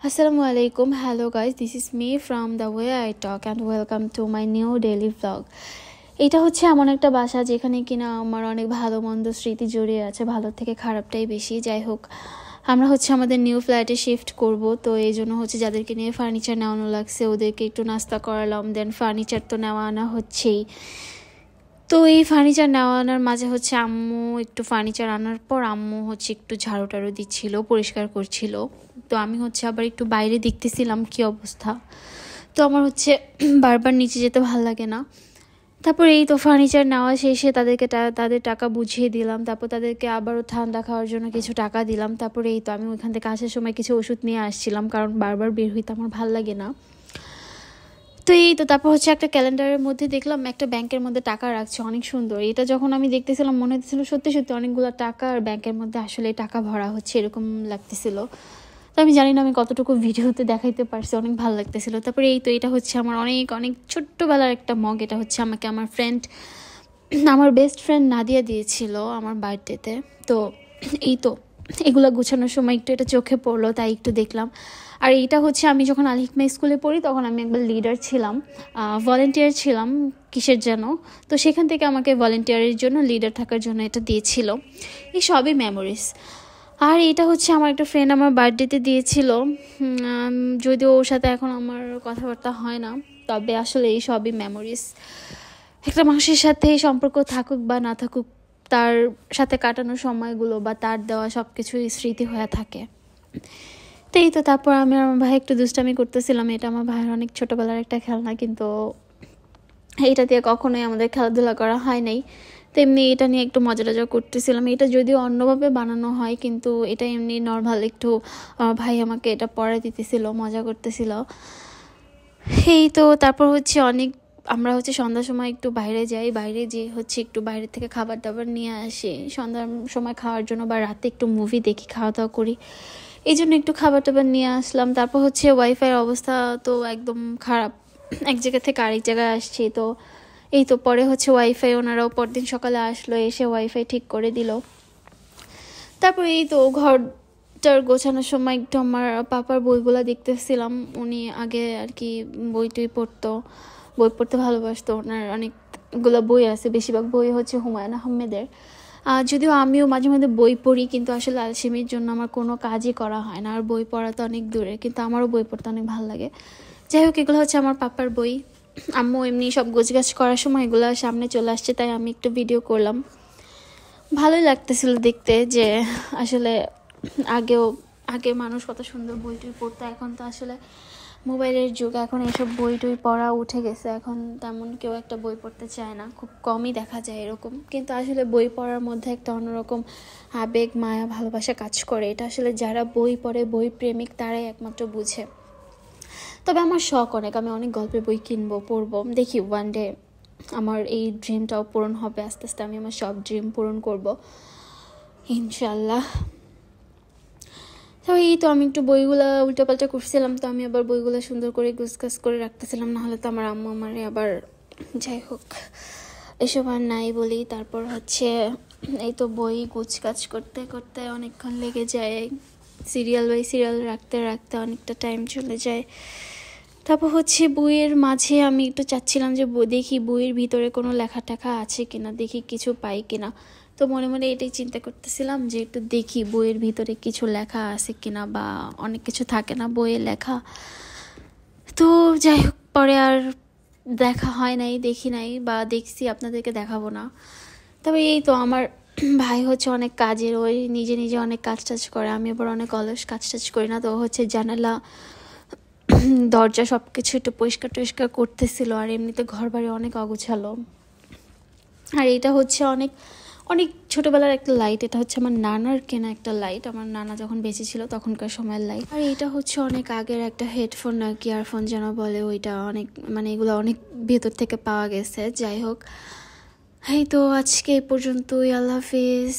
Assalamu alaikum. Hello guys, this is me from the way I talk and welcome to my new daily vlog. এটা হচ্ছে এমন একটা বাসা যেখানে কিনা আমার অনেক ভালো মন্দ স্মৃতি জড়িয়ে আছে, ভালো থেকে খারাপটাই বেশি। যাই হোক, আমরা হচ্ছে আমাদের নিউ ফ্ল্যাটে শিফট করব, তো এই জন্য হচ্ছে যাদেরকে নিয়ে ফার্নিচার নেওয়ানো লাগছে ওদেরকে একটু নাস্তা করালাম, দেন ফার্নিচার তো নেওয়া আনা হচ্ছেই। তো এই ফার্নিচার নেওয়া আনার মাঝে হচ্ছে আম্মু একটু ফার্নিচার আনার পর আম্মু হচ্ছে একটু ঝাড়ু টাড়ু দিচ্ছিল, পরিষ্কার করছিল। তো আমি হচ্ছে আবার একটু বাইরে দেখতেছিলাম কি অবস্থা। তো আমার হচ্ছে বারবার নিচে যেতে ভালো লাগে না। তারপর এই তো ফার্নিচার নেওয়া শেষে তাদেরকে তাদের টাকা বুঝিয়ে দিলাম, তারপর তাদেরকে আবারও ঠান্ডা খাওয়ার জন্য কিছু টাকা দিলাম। তারপরে এই তো আমি ওইখান থেকে আসার সময় কিছু ওষুধ নিয়ে আসছিলাম, কারণ বারবার বের হইতে আমার ভালো লাগে না। তো এই তো তারপর হচ্ছে একটা ক্যালেন্ডারের মধ্যে দেখলাম একটা ব্যাংকের মধ্যে টাকা রাখছে, অনেক সুন্দর। এটা যখন আমি দেখতেছিলাম মনে হচ্ছিল সত্যি সত্যি অনেকগুলো টাকা আর ব্যাংকের মধ্যে আসলে টাকা ভরা হচ্ছে এরকম লাগতেছিল। তো আমি জানি না আমি কতটুকু ভিডিওতে দেখাইতে পারছি, অনেক ভালো লাগতেছিল। তারপরে এই তো এটা হচ্ছে আমার অনেক অনেক ছোট্টবেলার একটা মগ। এটা হচ্ছে আমাকে আমার বেস্ট ফ্রেন্ড নাদিয়া দিয়েছিল আমার বার্থডেতে। তো এই তো এগুলো গুছানোর সময় একটু এটা চোখে পড়লো, তাই একটু দেখলাম। আর এইটা হচ্ছে আমি যখন আল হিকমা স্কুলে পড়ি তখন আমি একবার লিডার ছিলাম, ভলেন্টিয়ার ছিলাম কিসের যেন। তো সেখান থেকে আমাকে ভলেন্টিয়ারের জন্য, লিডার থাকার জন্য এটা দিয়েছিল। এই সবই মেমোরিজ। আর এটা হচ্ছে আমার একটা ফ্রেন্ড আমার বার্থডেতে দিয়েছিল, যদিও ওর সাথে এখন আমার কথাবার্তা হয় না, তবে আসলে এই সবই মেমোরিজ। একটা মানুষের সাথে সম্পর্ক থাকুক বা না থাকুক, তার সাথে কাটানো সময়গুলো বা তার দেওয়া সব কিছুই স্মৃতি হয়ে থাকে। তো এই তো তারপর আমি আর আমার ভাই একটু দুষ্টামি করতেছিলাম। এটা আমার ভাইয়ের অনেক ছোটোবেলার একটা খেলনা, কিন্তু এটা দিয়ে কখনোই আমাদের খেলাধুলা করা হয় নাই। তেমনি এটা নিয়ে একটু মজা টজা করতেছিলাম। এটা যদিও অন্যভাবে বানানো হয়, কিন্তু এটা এমনি নর্মাল একটু ভাই আমাকে এটা পরে দিতেছিল, মজা করতেছিল। এই তো তারপর হচ্ছে আমরা হচ্ছে সন্ধ্যার সময় একটু বাইরে যাই, বাইরে যেয়ে হচ্ছে একটু বাইরে থেকে খাবার দাবার নিয়ে আসি সন্ধ্যার সময় খাওয়ার জন্য, বা রাতে একটু মুভি দেখি, খাওয়া দাওয়া করি, এই জন্য একটু খাবার টাবার নিয়ে আসলাম। তারপর হচ্ছে ওয়াইফাইয়ের অবস্থা তো একদম খারাপ, এক জায়গা থেকে আরেক জায়গায় আসছি। তো এই তো পরে হচ্ছে ওয়াইফাই ওনারাও পরদিন সকালে আসলো, এসে ওয়াইফাই ঠিক করে দিল। তারপরে এই তো ঘরটার গোছানোর সময় একটু আমার পাপার বইগুলো দেখতেছিলাম। উনি আগে আর কি বই পড়তো, বই পড়তে ভালোবাসতো। ওনার অনেকগুলো বই আছে, বেশিরভাগ বই হচ্ছে হুমায়ুন আহমেদের। যদিও আমিও মাঝে মাঝে বই পড়ি, কিন্তু আসলে আলসেমির জন্য আমার কোনো কাজই করা হয় না, আর বই পড়া তো অনেক দূরে, কিন্তু আমারও বই পড়তে অনেক ভালো লাগে। যাই হোক, এগুলো হচ্ছে আমার পাপার বই। আম্মু এমনি সব গোছগাছ করার সময় এগুলো সামনে চলে আসছে, তাই আমি একটু ভিডিও করলাম। ভালোই লাগতেছিল দেখতে যে আসলে আগে মানুষ কত সুন্দর বই টই পড়তো। এখন তো আসলে মোবাইলের যুগ, এখন এসব বই টই পড়া উঠে গেছে, এখন তেমন কেউ একটা বই পড়তে চায় না, খুব কমই দেখা যায় এরকম। কিন্তু আসলে বই পড়ার মধ্যে একটা অন্যরকম আবেগ, মায়া, ভালোবাসা কাজ করে। এটা আসলে যারা বই পড়ে, বই প্রেমিক, তারাই একমাত্র বুঝে। তবে আমার শখ অনেক, আমি অনেক গল্পের বই কিনবো, পড়বো। দেখি ওয়ান ডে আমার এই ড্রিমটাও পূরণ হবে, আস্তে আস্তে আমি আমার সব ড্রিম পূরণ করব ইনশাল্লাহ। তো এই তো আমি একটু বইগুলো উল্টোপাল্টা করছিলাম, তো আমি আবার বইগুলো সুন্দর করে গুছগাছ করে রাখতেছিলাম, নাহলে তো আমার আম্মু আমারে আবার, যাই হোক এসব আর নাই বলি। তারপর হচ্ছে এই তো বই গুছগাছ করতে করতে অনেকক্ষণ লেগে যায়, সিরিয়াল বাই সিরিয়াল রাখতে রাখতে অনেকটা টাইম চলে যায়। তারপর হচ্ছে বইয়ের মাঝে আমি একটু চাচ্ছিলাম যে দেখি বইয়ের ভিতরে কোনো লেখা টেখা আছে কিনা, দেখি কিছু পাই কিনা। তো মনে মনে এটাই চিন্তা করতেছিলাম যে একটু দেখি বইয়ের ভিতরে কিছু লেখা আছে কিনা, বা অনেক কিছু থাকে না বইয়ে লেখা। তো যাই হোক, পরে আর দেখা হয় নাই, দেখি নাই, বা দেখছি আপনাদেরকে দেখাবো না। তবে এই তো আমার ভাই হচ্ছে অনেক কাজের, ওই নিজে নিজে অনেক কাজ টাজ করে, আমি আবার অনেক অলস, কাজ টাজ করি না। তো হচ্ছে জানালা দরজা সব কিছু একটু পরিষ্কার টরিষ্কার করতেছিল, আর এমনিতে ঘর বাড়ি অনেক অগোছালো। আর এটা হচ্ছে অনেক অনেক ছোটোবেলার একটা লাইট, এটা হচ্ছে আমার নানার কেনা একটা লাইট, আমার নানা যখন বেঁচে ছিল তখনকার সময়ের লাইট। আর এটা হচ্ছে অনেক আগের একটা হেডফোন না কি ইয়ারফোন যেন বলে, ওইটা অনেক এগুলো অনেক ভেতর থেকে পাওয়া গেছে। যাই হোক, এই তো আজকে এ পর্যন্তই, আল্লাহ হাফিজ।